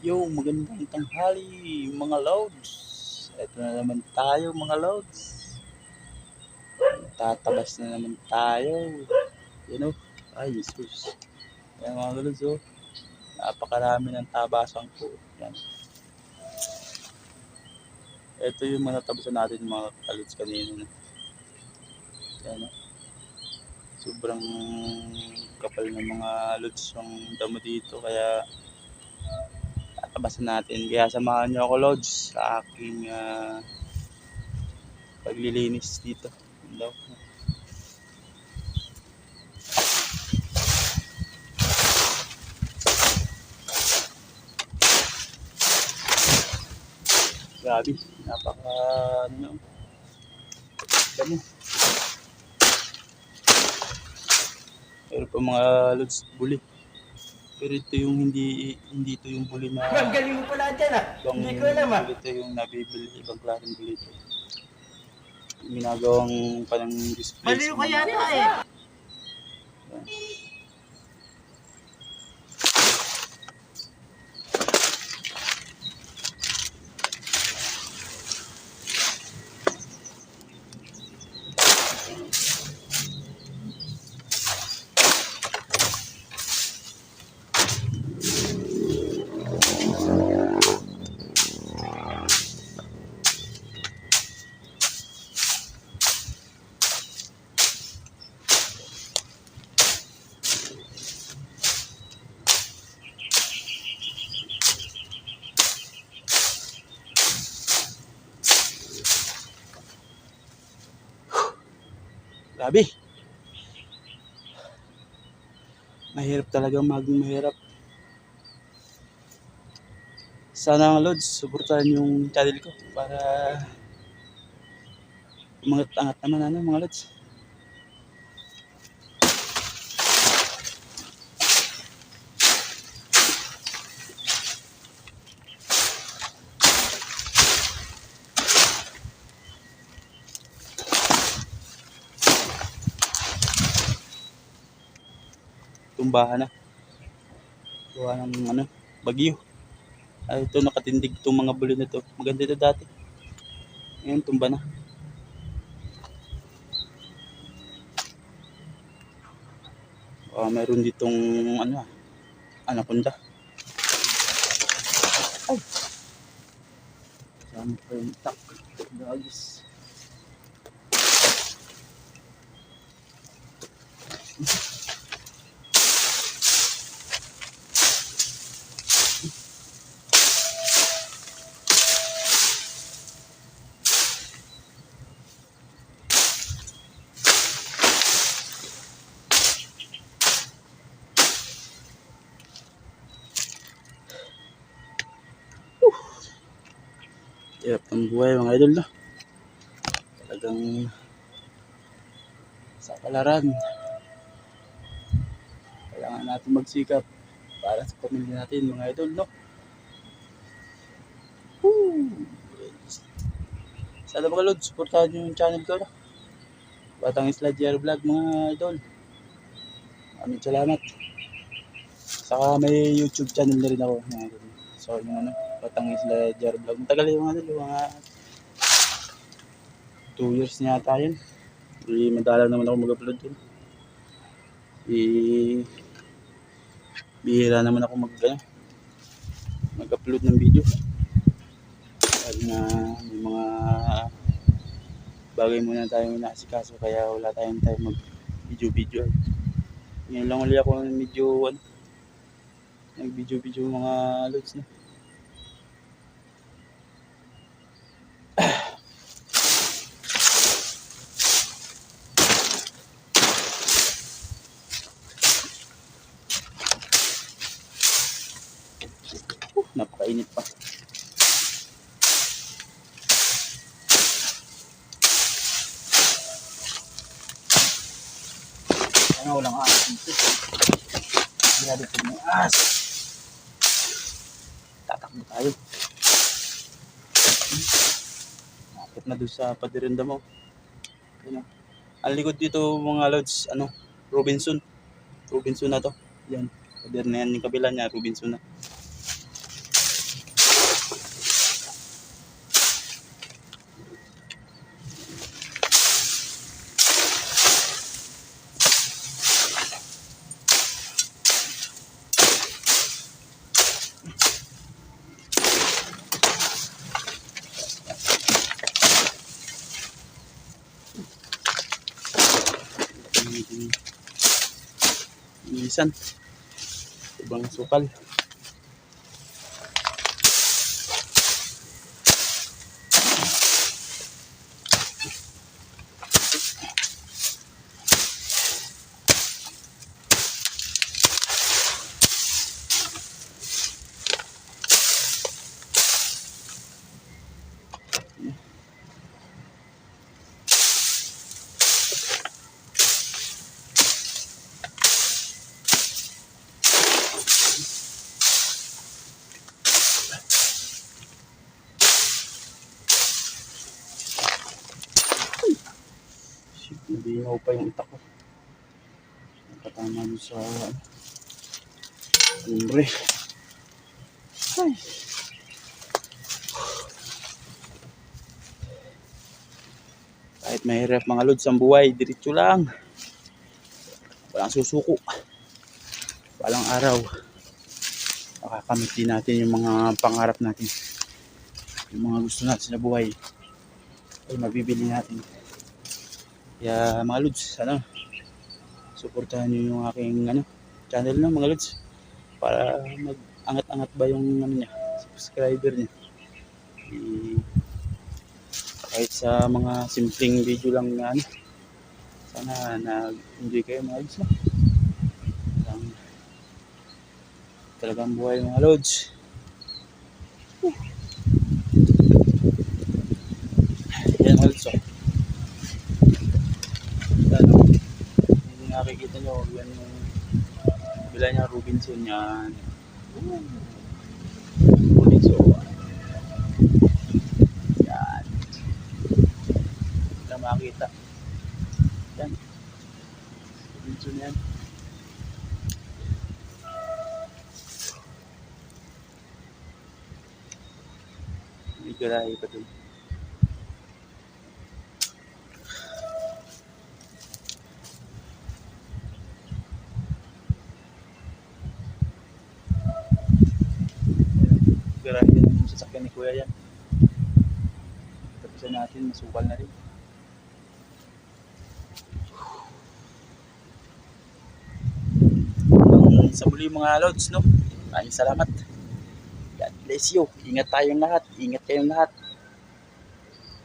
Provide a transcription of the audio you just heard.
Yo, magandang tanghali mga lods. Ito na naman tayo mga lods. Tatabas na naman tayo. You know? Ay, Jesus. Yan mga lods, oh. Napakarami ng tabasan ko. Yan. Ito yung mga natabasan natin mga lods kanina. Yan, oh. Sobrang kapal ng mga lods yung damo dito. Kaya tatabasan natin. Kaya samahan nyo ako lods sa aking paglilinis dito. Daw. Grabe, napaka ano, damo. Pero pa mga lods buli. Pero ito yung hindi ito yung buli na Ang galing mo pala dyan ah. Hindi ko alam ah. Ito yung nabibili, ibang klaseng buli ito. Ginagawang panang display. Baliw ka yata eh. Grabe. Mahirap talaga maging mahirap. Sana ang lods, suportahan yung channel ko para umangat-angat naman mga lods. Tumbahan na. Gawa ng bagyo. Ay, ito nakatindig itong mga buli na ito. Maganda ito dati. Ngayon, tumba na. Mayroon ditong anaconda. Ay! Saan pa yung tak? Gagis. Hirap ng buhay mga idol, no? Talagang sa palaran. Kailangan natin magsikap para sa pamilya natin mga idol, no? Woo! Sana mga lods, supportahan nyo yung channel ko, no? Batang Isla JR Vlog mga idol. Maraming salamat. Saka may YouTube channel na rin ako mga idol. So yung Batang Isla JR Vlog. Matagal yung yung mga 2 years na yata yun. Madalang naman ako mag-upload dun. Bihira naman ako mag-upload ng video. Lalo na may mga bagay muna tayong inaasikaso kaya wala tayong time mag-video. Ngayon lang ulit ako medyo nag-video mga loads na. Napakainit pa. Ano walang aas dito. Grabe po may aas. Tatakbo tayo. Nakapit na doon sa paderenda mo. Ang likod dito mga lods, Robinson na to. Yan. Pader na yan yung kabila niya, Robinson na. bisan. Ibang sukal. Nabingaw pa yung itak ko. Nakatama doon sa umbre. Ay. Kahit mahirap mga lods ang buhay, diretso lang. Walang susuko. Walang araw. Makakamit din natin yung mga pangarap natin. Yung mga gusto natin sa buhay ay mabibili natin. Kaya mga lods, sana suportahan nyo yung aking channel na mga lods para mag-angat-angat ba yung subscriber niya. Kahit sa mga simpleng video lang na sana nag-enjoy kayo mga lods. Talagang buhay mga lods. Yan mga lods. Yung nakikita nyo, yan yung bila niya Robinson yan. Robinson. Yan. Hindi makita. Yan. Robinson yan. May garahe pa dun. Garahe yan yung sasakyan ni Kuya yan. Tapusin natin, masukal na rin. Sa muli mga lods, no? Maraming salamat. God bless you. Ingat tayong lahat. Ingat kayong lahat.